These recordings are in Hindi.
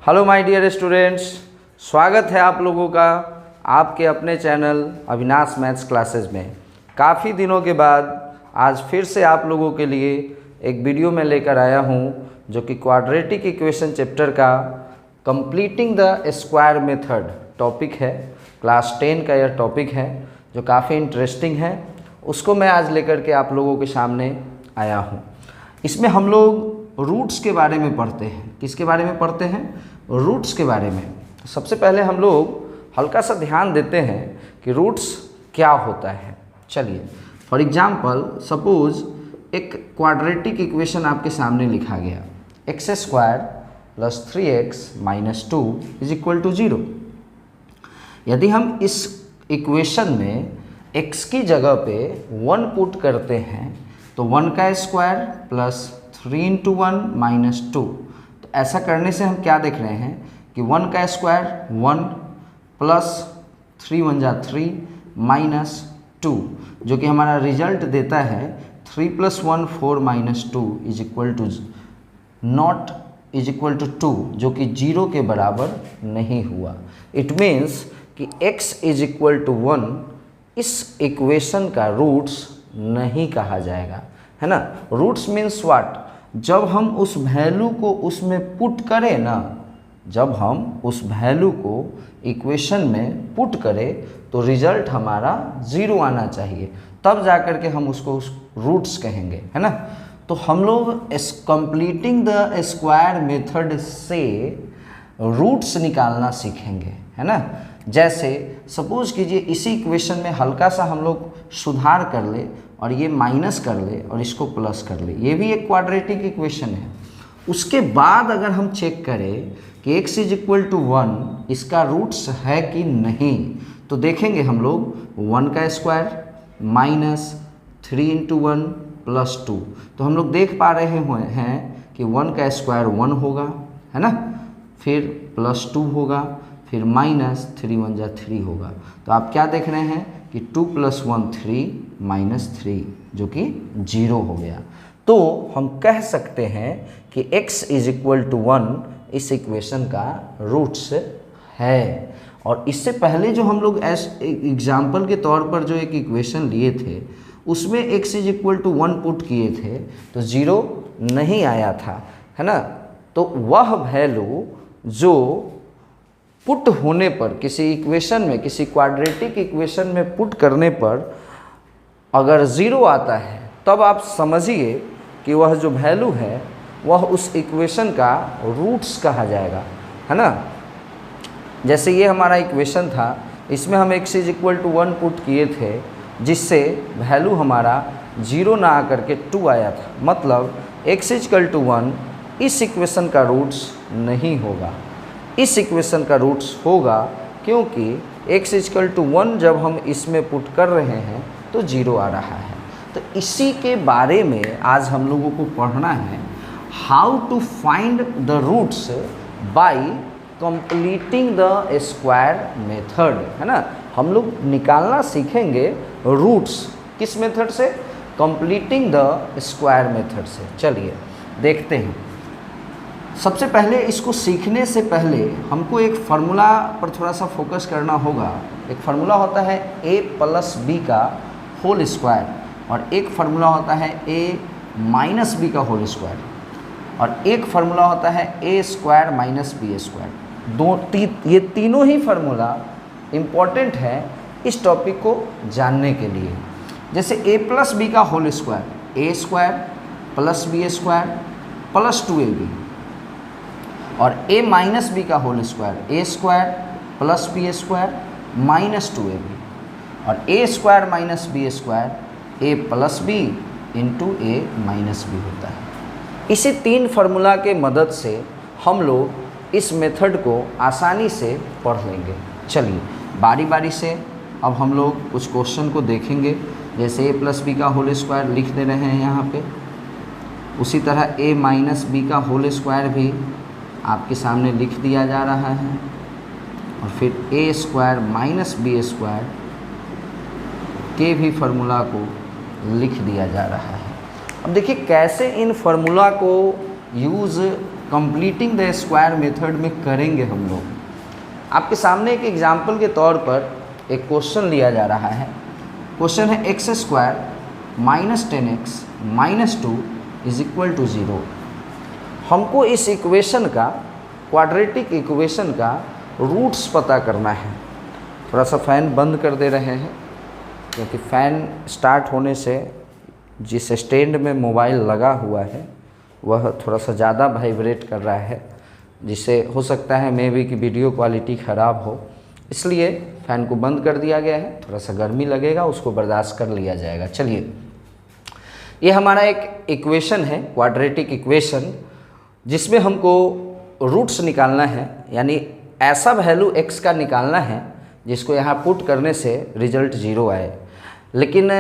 हेलो माय डियर स्टूडेंट्स, स्वागत है आप लोगों का आपके अपने चैनल अविनाश मैथ्स क्लासेस में। काफ़ी दिनों के बाद आज फिर से आप लोगों के लिए एक वीडियो में लेकर आया हूं जो कि क्वाड्रेटिक इक्वेशन चैप्टर का completing the square method topic है। क्लास 10 का यह टॉपिक है जो काफ़ी इंटरेस्टिंग है। उसको मैं आज लेकर के आप लोगों के सामने आया हूं। इसमें हम लोग रूट्स के बारे में पढ़ते हैं। किसके बारे में पढ़ते हैं? रूट्स के बारे में। सबसे पहले हम लोग हल्का सा ध्यान देते हैं कि रूट्स क्या होता है। चलिए, फॉर एग्जांपल सपोज एक क्वाड्रेटिक इक्वेशन आपके सामने लिखा गया, x square plus 3x minus 2 is equal to 0। यदि हम इस इक्वेशन में x की जगह पे 1 पुट करते हैं तो 1 का स्क्वायर प्लस 3 इंटू 1 माइनस 2। तो ऐसा करने से हम क्या देख रहे हैं कि 1 का स्क्वायर 1 प्लस 3 1 जा 3 माइनस 2, जो कि हमारा रिजल्ट देता है 3 plus 1 4 minus 2 is equal to not is equal to 2, जो कि 0 के बराबर नहीं हुआ। इट मीन्स कि x इज इक्वल टू 1 इस इक्वेशन का रूट्स नहीं कहा जाएगा, है ना। Roots means what? जब हम उस वैल्यू को उसमें पुट करें ना, जब हम उस वैल्यू को इक्वेशन में पुट करें तो रिजल्ट हमारा 0 आना चाहिए, तब जाकर के हम उसको रूट्स कहेंगे, है ना। तो हम लोग कंप्लीटिंग द स्क्वायर मेथड से रूट्स निकालना सीखेंगे, है ना। जैसे सपोज कीजिए इसी इक्वेशन में हल्का सा हम लोग सुधार कर ले और ये माइनस कर ले और इसको प्लस कर ले, ये भी एक क्वाड्रेटिक इक्वेशन है। उसके बाद अगर हम चेक करें कि x इज इक्वल टू 1 इसका रूट्स है कि नहीं, तो देखेंगे हम लोग 1 का स्क्वायर माइनस 3 इंटू 1 प्लस 2। तो हम लोग देख पा रहे हैं कि 1 का स्क्वायर 1 होगा, है ना, फिर प्लस 2 होगा, फिर माइनस 3 1 जा 3 होगा। तो आप क्या देख रहे हैं कि 2 प्लस 1 3 माइनस 3, जो कि 0 हो गया। तो हम कह सकते हैं कि x इज इक्वल टू 1 इस इक्वेशन का रूट्स है। और इससे पहले जो हम लोग एग्जाम्पल के तौर पर जो एक इक्वेशन लिए थे उसमें x is equal to 1 put किए थे तो 0 नहीं आया था, है ना। तो वह वैल्यू जो पुट होने पर किसी इक्वेशन में, किसी क्वाड्रेटिक इक्वेशन में पुट करने पर अगर 0 आता है, तब आप समझिए कि वह जो वैल्यू है वह उस इक्वेशन का रूट्स कहा जाएगा, है ना। जैसे ये हमारा इक्वेशन था, इसमें हम x is equal to 1 put किए थे जिससे वैल्यू हमारा 0 ना आकर के 2 आया था। मतलब x इज इक्वल टू 1 इस इक्वेशन का रूट्स नहीं होगा, इस इक्वेशन का रूट्स होगा, क्योंकि x इज इक्वल टू 1 जब हम इसमें पुट कर रहे हैं तो 0 आ रहा है। तो इसी के बारे में आज हम लोगों को पढ़ना है, how to find the roots by completing the square method, है ना। हम लोग निकालना सीखेंगे रूट्स किस मेथड से? कंप्लीटिंग द स्क्वायर मेथड से। चलिए देखते हैं। सबसे पहले इसको सीखने से पहले हमको एक फार्मूला पर थोड़ा सा फोकस करना होगा। एक फार्मूला होता है a प्लस बी का होल स्क्वायर, और एक फार्मूला होता है a माइनस बी का होल स्क्वायर, और एक फार्मूला होता है a square minus b square. ये तीनों ही फार्मूला इम्पॉर्टेंट है इस टॉपिक को जानने के लिए। जैसे a प्लस बी का whole square, a square plus b square plus 2ab, और a माइनस बी का whole square, a square plus b square minus 2ab, और a square minus b square a plus b into a minus b होता है। इसी 3 फार्मूला के मदद से हम लोग इस मेथड को आसानी से पढ़ लेंगे। चलिए बारी बारी से अब हम लोग कुछ क्वेश्चन को देखेंगे। जैसे a प्लस बी का होल स्क्वायर लिख दे रहे हैं यहाँ पे, उसी तरह a माइनस बी का होल स्क्वायर भी आपके सामने लिख दिया जा रहा है, और फिर a square minus b square के भी फार्मूला को लिख दिया जा रहा है। अब देखिए कैसे इन फार्मूला को use completing the square method में करेंगे हम लोग। आपके सामने एक एग्जाम्पल के तौर पर एक क्वेश्चन लिया जा रहा है। क्वेश्चन है x square minus 10x minus 2 is equal to 0। हमको इस इक्वेशन का, क्वाड्रेटिक इक्वेशन का रूट्स पता करना है। थोड़ा सा फ़ैन बंद कर दे रहे हैं क्योंकि फ़ैन स्टार्ट होने से जिस स्टैंड में मोबाइल लगा हुआ है वह थोड़ा सा ज़्यादा वाइब्रेट कर रहा है, जिससे हो सकता है मे बी की वीडियो क्वालिटी ख़राब हो, इसलिए फ़ैन को बंद कर दिया गया है। थोड़ा सा गर्मी लगेगा, उसको बर्दाश्त कर लिया जाएगा। चलिए, ये हमारा एक इक्वेशन है, क्वाड्रेटिक इक्वेशन, जिसमें हमको रूट्स निकालना है, यानी ऐसा वैल्यू x का निकालना है जिसको यहाँ पुट करने से रिजल्ट 0 आए। लेकिन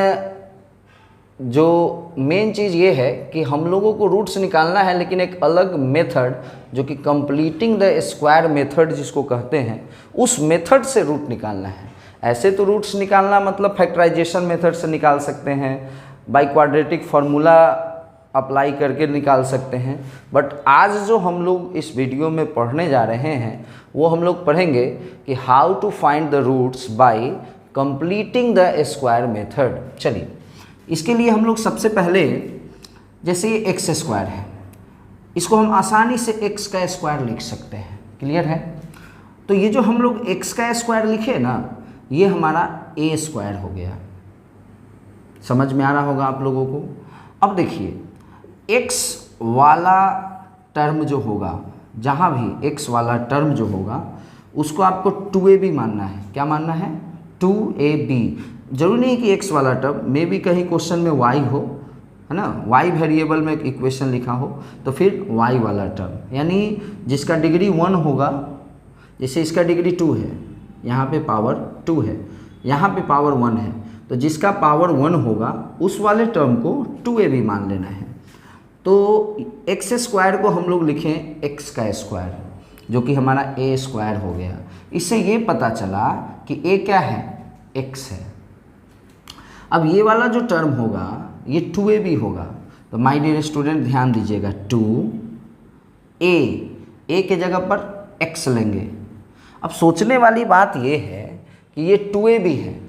जो मेन चीज़ ये है कि हम लोगों को रूट्स निकालना है, लेकिन एक अलग मेथड जो कि कंप्लीटिंग द स्क्वायर मेथड जिसको कहते हैं, उस मेथड से रूट निकालना है। ऐसे तो रूट्स निकालना मतलब फैक्टराइजेशन मेथड से निकाल सकते हैं, बाई क्वाड्रेटिक फार्मूला अप्लाई करके निकाल सकते हैं, बट आज जो हम लोग इस वीडियो में पढ़ने जा रहे हैं वो हम लोग पढ़ेंगे कि how to find the roots by completing the square method. चलिए, इसके लिए हम लोग सबसे पहले, जैसे ये एक्स स्क्वायर है, इसको हम आसानी से एक्स का स्क्वायर लिख सकते हैं। क्लियर है? तो ये जो हम लोग एक्स का स्क्वायर लिखे ना, ये हमारा ए स्क्वायर हो गया। समझ में आ रहा होगा आप लोगों को। अब देखिए, एक्स वाला टर्म जो होगा, जहाँ भी एक्स वाला टर्म जो होगा उसको आपको 2ab मानना है। क्या मानना है? 2ab। जरूरी नहीं कि एक्स वाला टर्म, मे भी कहीं क्वेश्चन में वाई हो, है ना, वाई वेरिएबल में इक्वेशन लिखा हो तो फिर वाई वाला टर्म, यानी जिसका डिग्री 1 होगा, जैसे इसका डिग्री 2 है, यहाँ पे पावर 2 है, यहाँ पे पावर 1 है, तो जिसका पावर 1 होगा उस वाले टर्म को 2ab मान लेना है। तो एक्स स्क्वायर को हम लोग लिखें एक्स का स्क्वायर, जो कि हमारा ए स्क्वायर हो गया। इससे ये पता चला कि ए क्या है? एक्स है। अब ये वाला जो टर्म होगा ये 2ab होगा, तो माय डियर स्टूडेंट ध्यान दीजिएगा, 2a के जगह पर x लेंगे। अब सोचने वाली बात ये है कि ये 2ab है,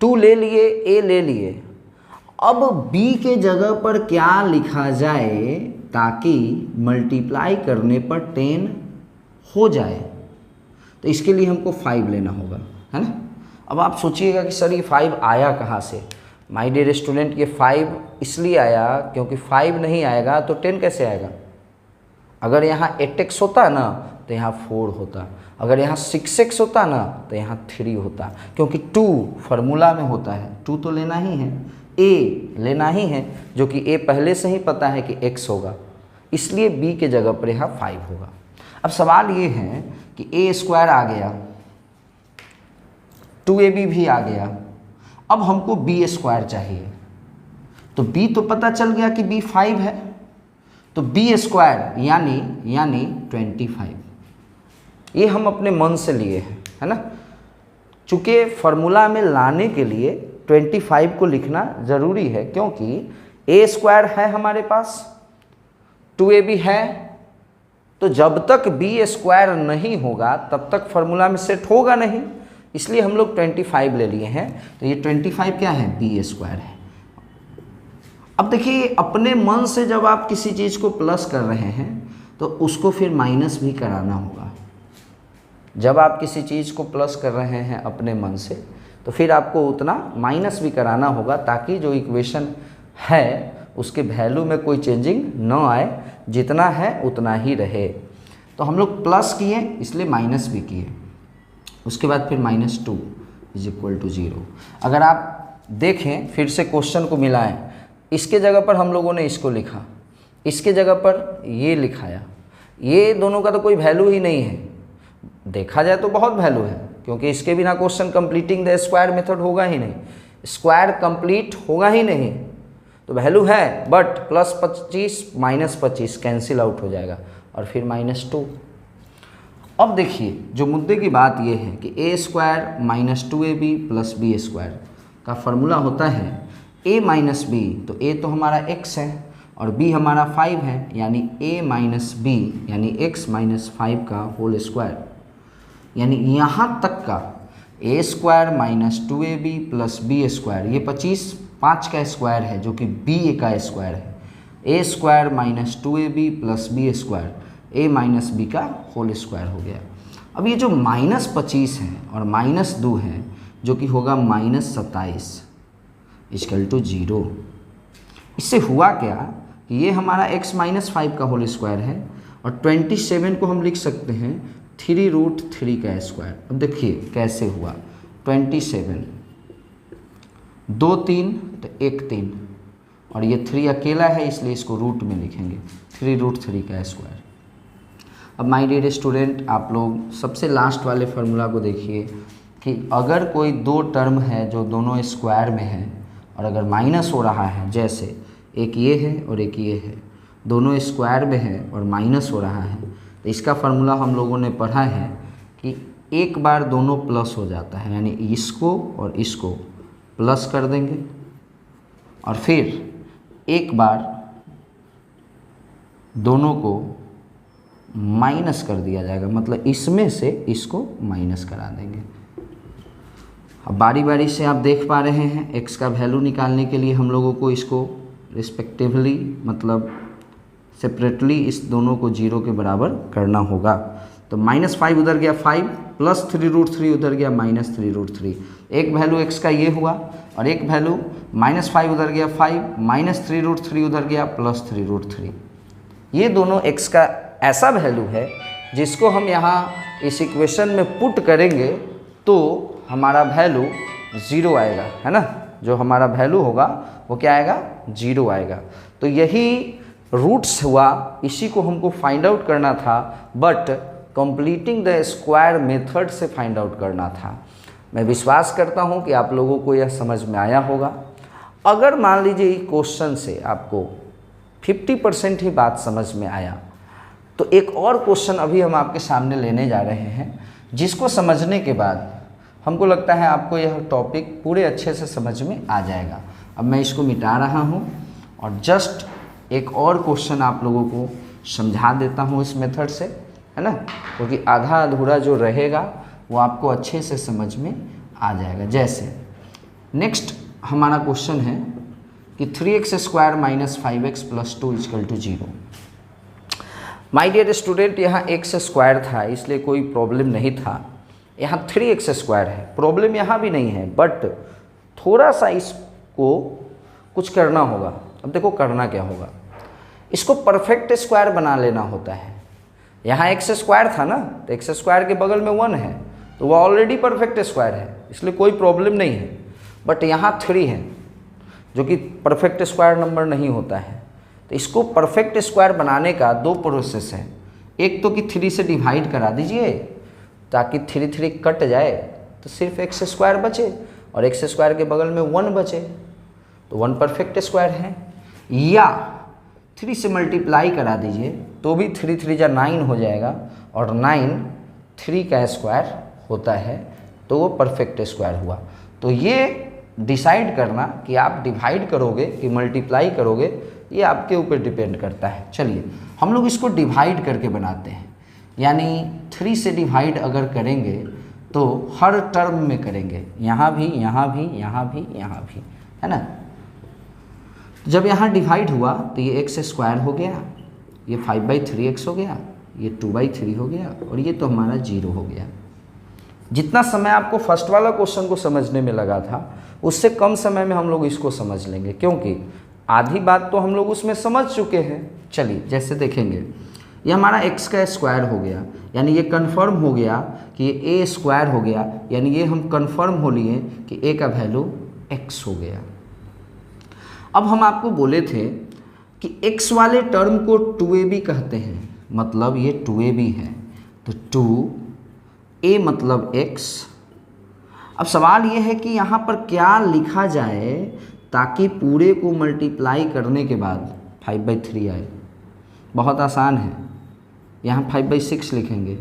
2 ले लिए, a ले लिए, अब b के जगह पर क्या लिखा जाए ताकि मल्टीप्लाई करने पर 10 हो जाए? तो इसके लिए हमको 5 लेना होगा, है ना। अब आप सोचिएगा कि सर ये 5 आया कहाँ से? माय डियर स्टूडेंट, ये 5 इसलिए आया क्योंकि 5 नहीं आएगा तो 10 कैसे आएगा? अगर यहाँ 8x होता ना तो यहाँ 4 होता, अगर यहाँ 6x होता ना तो यहाँ 3 होता, क्योंकि 2 फार्मूला में होता है, 2 तो लेना ही है, a लेना ही है, जो कि a पहले से ही पता है कि x होगा, इसलिए b के जगह पर यहाँ 5 होगा। अब सवाल ये है कि a स्क्वायर आ गया, 2ab भी आ गया, अब हमको b स्क्वायर चाहिए। तो b तो पता चल गया कि b 5 है, तो b स्क्वायर यानी 25, ये हम अपने मन से लिए हैं, है ना। चूँकि फार्मूला में लाने के लिए 25 को लिखना ज़रूरी है, क्योंकि a स्क्वायर है हमारे पास, 2ab है, तो जब तक b स्क्वायर नहीं होगा तब तक फार्मूला में सेट होगा नहीं, इसलिए हम लोग 25 ले लिए हैं। तो ये 25 क्या है? b स्क्वायर है। अब देखिए, अपने मन से जब आप किसी चीज़ को प्लस कर रहे हैं तो उसको फिर माइनस भी कराना होगा। जब आप किसी चीज़ को प्लस कर रहे हैं अपने मन से, तो फिर आपको उतना माइनस भी कराना होगा, ताकि जो इक्वेशन है उसके वैल्यू में कोई चेंजिंग न आए, जितना है उतना ही रहे। तो हम लोग प्लस किए इसलिए माइनस भी किए, उसके बाद फिर -2 इज इक्वल टू 0। अगर आप देखें, फिर से क्वेश्चन को मिलाएं, इसके जगह पर हम लोगों ने इसको लिखा, इसके जगह पर ये लिखाया, ये दोनों का तो कोई वैल्यू ही नहीं है। देखा जाए तो बहुत वैल्यू है, क्योंकि इसके बिना question completing the square method होगा ही नहीं, स्क्वायर कंप्लीट होगा ही नहीं। तो वैल्यू है, बट +25 -25 कैंसिल आउट हो जाएगा, और फिर -2। अब देखिए, जो मुद्दे की बात यह है कि a square -2ab + b square का फार्मूला होता है a - b, तो a तो हमारा x है और b हमारा 5 है, यानी a माइनस बी यानी x माइनस 5 का होल स्क्वायर, यानी यहाँ तक का a square minus 2ab plus b square, ये 25 5 का स्क्वायर है जो कि b का स्क्वायर है, a square minus 2ab plus b square a minus b का होल स्क्वायर हो गया। अब ये जो -25 है और -2 है जो कि होगा -27 इक्वल टू 0। इससे हुआ क्या कि ये हमारा x माइनस 5 का होल स्क्वायर है और 27 को हम लिख सकते हैं 3√3 का स्क्वायर। अब देखिए कैसे हुआ, 27 2 3 तो 1 3 और ये 3 अकेला है इसलिए इसको रूट में लिखेंगे 3√3 का स्क्वायर। अब माय डियर स्टूडेंट, आप लोग सबसे लास्ट वाले फार्मूला को देखिए कि अगर कोई दो टर्म है जो दोनों स्क्वायर में है और अगर माइनस हो रहा है, जैसे एक ये है और एक ये है, दोनों स्क्वायर में है और माइनस हो रहा है, तो इसका फार्मूला हम लोगों ने पढ़ा है कि एक बार दोनों प्लस हो जाता है, यानी इसको और इसको प्लस कर देंगे और फिर एक बार दोनों को माइनस कर दिया जाएगा, मतलब इसमें से इसको माइनस करा देंगे। अब बारी बारी से आप देख पा रहे हैं x का वैल्यू निकालने के लिए हम लोगों को इसको रिस्पेक्टिवली मतलब सेपरेटली इस दोनों को 0 के बराबर करना होगा। तो -5 उधर गया 5 प्लस 3√3 उधर गया -3√3, एक वैल्यू x का ये हुआ और एक वैल्यू -5 उधर गया 5 -3√3 उधर गया +3√3। ये दोनों x का ऐसा वैल्यू है जिसको हम यहाँ इस इक्वेशन में पुट करेंगे तो हमारा वैल्यू 0 आएगा, है ना। जो हमारा वैल्यू होगा वो क्या आएगा, 0 आएगा। तो यही रूट्स हुआ, इसी को हमको फाइंड आउट करना था, but completing the square method से फाइंड आउट करना था। मैं विश्वास करता हूँ कि आप लोगों को यह समझ में आया होगा। अगर मान लीजिए क्वेश्चन से आपको 50% ही बात समझ में आया तो एक और क्वेश्चन अभी हम आपके सामने लेने जा रहे हैं, जिसको समझने के बाद हमको लगता है आपको यह टॉपिक पूरे अच्छे से समझ में आ जाएगा। अब मैं इसको मिटा रहा हूँ और जस्ट एक और क्वेश्चन आप लोगों को समझा देता हूँ इस मेथड से, है ना, क्योंकि आधा अधूरा जो रहेगा वो आपको अच्छे से समझ में आ जाएगा। जैसे नेक्स्ट हमारा क्वेश्चन है कि 3x² minus 5x plus 2 equal to 0। My dear student, यहाँ x² था इसलिए कोई प्रॉब्लम नहीं था, यहाँ 3x² है, प्रॉब्लम यहाँ भी नहीं है, बट थोड़ा सा इसको कुछ करना होगा। अब देखो करना क्या होगा, इसको परफेक्ट स्क्वायर बना लेना होता है। यहाँ x² था ना, तो x² के बगल में 1 है तो वह ऑलरेडी परफेक्ट स्क्वायर है, इसलिए कोई प्रॉब्लम नहीं है। बट यहाँ 3 है जो कि परफेक्ट स्क्वायर नंबर नहीं होता है, तो इसको परफेक्ट स्क्वायर बनाने का 2 प्रोसेस है। एक तो कि 3 से डिवाइड करा दीजिए ताकि 3 कट जाए तो सिर्फ x² बचे और x² के बगल में 1 बचे, तो 1 परफेक्ट स्क्वायर है। या 3 से मल्टीप्लाई करा दीजिए तो भी 3 जा 9 हो जाएगा और 9 3 का स्क्वायर होता है, तो वो परफेक्ट स्क्वायर हुआ। तो ये डिसाइड करना कि आप डिवाइड करोगे कि मल्टीप्लाई करोगे, ये आपके ऊपर डिपेंड करता है। चलिए हम लोग इसको डिवाइड करके बनाते हैं, यानी 3 से डिवाइड अगर करेंगे तो हर टर्म में करेंगे, यहाँ भी यहाँ भी यहाँ भी यहाँ भी, है ना। जब यहाँ डिवाइड हुआ तो ये x² हो गया, ये 5/3x हो गया, ये 2/3 हो गया और ये तो हमारा 0 हो गया। जितना समय आपको फर्स्ट वाला क्वेश्चन को समझने में लगा था उससे कम समय में हम लोग इसको समझ लेंगे, क्योंकि आधी बात तो हम लोग उसमें समझ चुके हैं। चलिए जैसे देखेंगे, ये हमारा x का स्क्वायर हो गया, यानी ये कंफर्म हो गया कि ये a² हो गया, यानी ये हम कंफर्म हो लिए कि a का वैल्यू x हो गया। अब हम आपको बोले थे कि x वाले टर्म को 2ab कहते हैं, मतलब ये 2ab है, तो 2a मतलब x। अब सवाल ये है कि यहाँ पर क्या लिखा जाए ताकि पूरे को मल्टीप्लाई करने के बाद 5/3 आए। बहुत आसान है, यहाँ 5/6 लिखेंगे।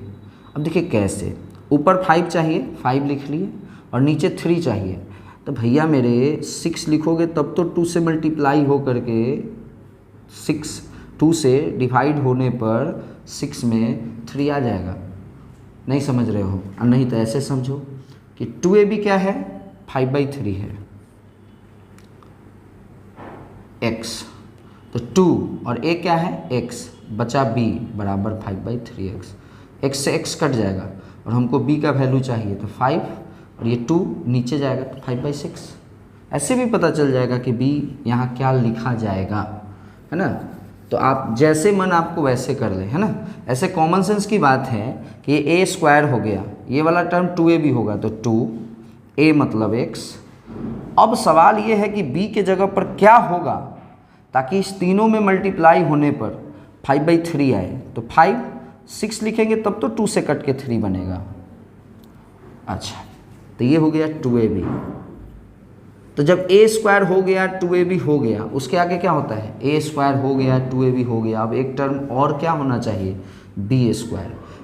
अब देखिए कैसे, ऊपर 5 चाहिए 5 लिख लिए और नीचे 3 चाहिए, तो भैया मेरे 6 लिखोगे तब तो 2 से मल्टीप्लाई हो करके 6 2 से डिवाइड होने पर 6 में 3 आ जाएगा। नहीं समझ रहे हो? और नहीं तो ऐसे समझो कि 2ab क्या है, 5/3 है x, तो 2 और a क्या है x, बचा b बराबर 5/3x। x से x कट जाएगा और हमको b का वैल्यू चाहिए, तो 5 और ये 2 नीचे जाएगा तो 5/6। ऐसे भी पता चल जाएगा कि b यहाँ क्या लिखा जाएगा, है ना। तो आप जैसे मन आपको वैसे कर ले, है ना। ऐसे कॉमन सेंस की बात है कि ये a² हो गया, ये वाला टर्म 2ab होगा तो 2a मतलब x। अब सवाल ये है कि b के जगह पर क्या होगा ताकि इस तीनों में मल्टीप्लाई होने पर 5/3 आए। तो 5 6 लिखेंगे तब तो 2 से कट के 3 बनेगा। अच्छा, तो ये हो गया 2ab। तो जब a² हो गया 2ab हो गया, उसके आगे क्या होता है, a² हो गया 2ab हो गया। अब एक टर्म और क्या होना चाहिए, b²।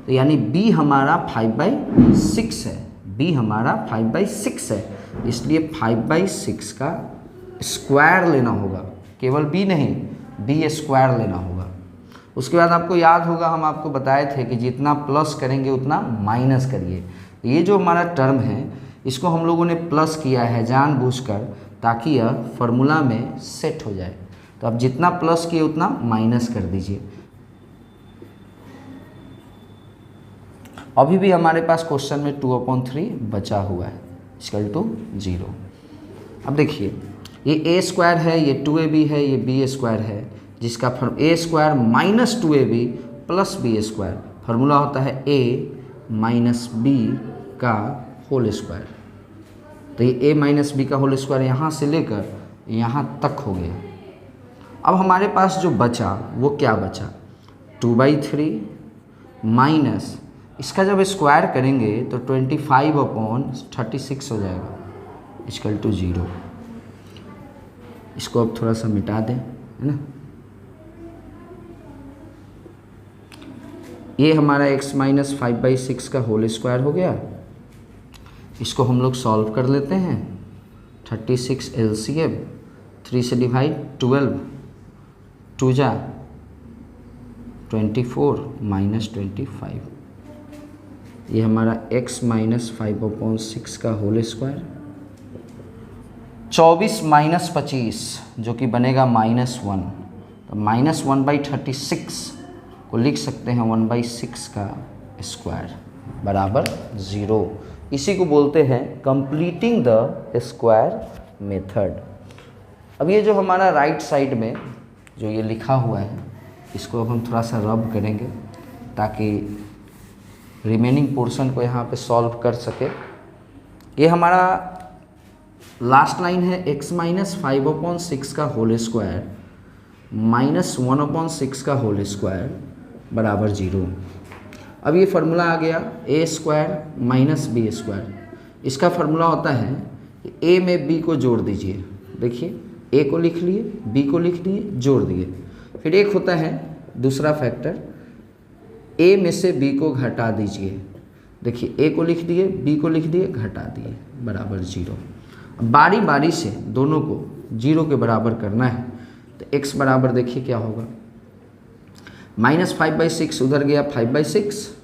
तो यानी b हमारा 5/6 है, b हमारा 5/6 है, इसलिए 5/6 का स्क्वायर लेना होगा, केवल b नहीं b² लेना होगा। उसके बाद आपको याद होगा हम आपको बताए थे कि जितना प्लस करेंगे उतना माइनस करिए। ये जो हमारा टर्म है इसको हम लोगों ने प्लस किया है जानबूझकर ताकि यह फॉर्मूला में सेट हो जाए। तो अब जितना प्लस किए उतना माइनस कर दीजिए। अभी भी हमारे पास क्वेश्चन में 2/3 बचा हुआ है इक्वल टू 0। अब देखिए ये a² है, ये 2ab है, ये b² है, जिसका a² minus 2ab plus b²। Formula होता है a माइनस b का होल स्क्वायर। तो ये a माइनस बी का होल स्क्वायर यहाँ से लेकर यहाँ तक हो गया। अब हमारे पास जो बचा वो क्या बचा, 2/3 माइनस इसका जब स्क्वायर करेंगे तो 25/36 हो जाएगा इक्वल टू 0। इसको अब थोड़ा सा मिटा दें, है ना। ये हमारा x माइनस 5/6 का होल स्क्वायर हो गया। इसको हम लोग सॉल्व कर लेते हैं। 36 LCM, 3 से डिवाइड 12, 2 जा 24 माइनस 25। ये हमारा x माइनस 5/6 का होल स्क्वायर। 24 माइनस 25 जो कि बनेगा -1, तो -1/36 को लिख सकते हैं 1/6 का स्क्वायर बराबर 0। इसी को बोलते हैं कंप्लीटिंग द स्क्वायर मेथड। अब ये जो हमारा राइट साइड में जो ये लिखा हुआ है इसको हम थोड़ा सा रब करेंगे ताकि रिमेनिंग पोर्शन को यहाँ पे सॉल्व कर सके। ये हमारा लास्ट लाइन है x माइनस 5/6 का होल स्क्वायर माइनस 1/6 का होल स्क्वायर बराबर 0। अब ये फार्मूला आ गया a² माइनस b²। इसका फार्मूला होता है कि a में b को जोड़ दीजिए। देखिए a को लिख लिए, b को लिख लिए, जोड़ दिए। फिर एक होता है दूसरा फैक्टर, a में से b को घटा दीजिए। देखिए a को लिख दिए, b को लिख दिए, घटा दिए, बराबर 0। बारी बारी से दोनों को 0 के बराबर करना है। तो x बराबर देखिए क्या होगा, -5/6 उधर गया 5/6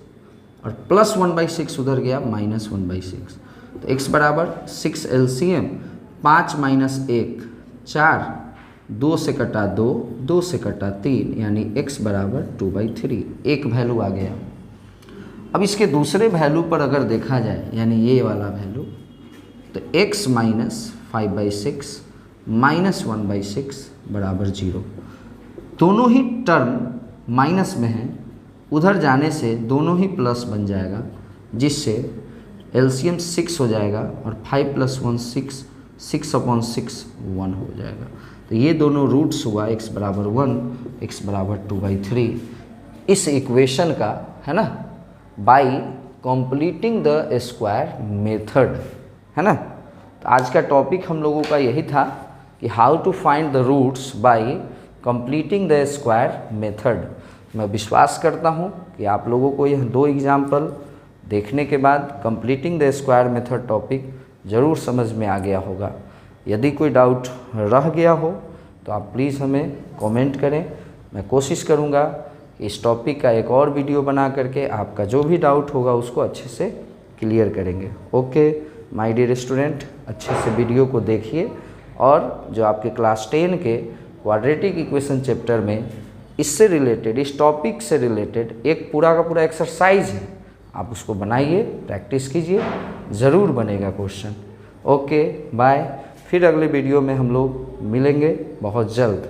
और +1/6 उधर गया -1/6। तो x बराबर 6 LCM 5 माइनस 1 4, 2 से कटा 2, 2 से कटा 3, यानी x बराबर 2/3। एक वैल्यू आ गया। अब इसके दूसरे वैल्यू पर अगर देखा जाए यानी ये वाला वैल्यू, तो x माइनस 5/6 माइनस 1/6 बराबर 0। दोनों ही टर्म माइनस में हैं, उधर जाने से दोनों ही प्लस बन जाएगा, जिससे एलसीएम 6 हो जाएगा और 5 + 1 6, 6/6 1 हो जाएगा। तो ये दोनों रूट्स हुआ x बराबर 1, x बराबर 2/3 इस इक्वेशन का, है ना, bye completing the square method, है ना। तो आज का टॉपिक हम लोगों का यही था कि how to find the roots by completing the square method. मैं विश्वास करता हूँ कि आप लोगों को यह 2 एग्जाम्पल देखने के बाद completing the square method topic ज़रूर समझ में आ गया होगा। यदि कोई डाउट रह गया हो तो आप प्लीज़ हमें कमेंट करें। मैं कोशिश करूँगा कि इस टॉपिक का एक और वीडियो बना करके आपका जो भी डाउट होगा उसको अच्छे से क्लियर करेंगे। ओके माय डियर स्टूडेंट, अच्छे से वीडियो को देखिए और जो आपके क्लास 10 के क्वाड्रेटिक इक्वेशन चैप्टर में इससे रिलेटेड, इस टॉपिक से रिलेटेड एक पूरा का पूरा एक्सरसाइज है, आप उसको बनाइए, प्रैक्टिस कीजिए, ज़रूर बनेगा क्वेश्चन। ओके बाय, फिर अगले वीडियो में हम लोग मिलेंगे बहुत जल्द।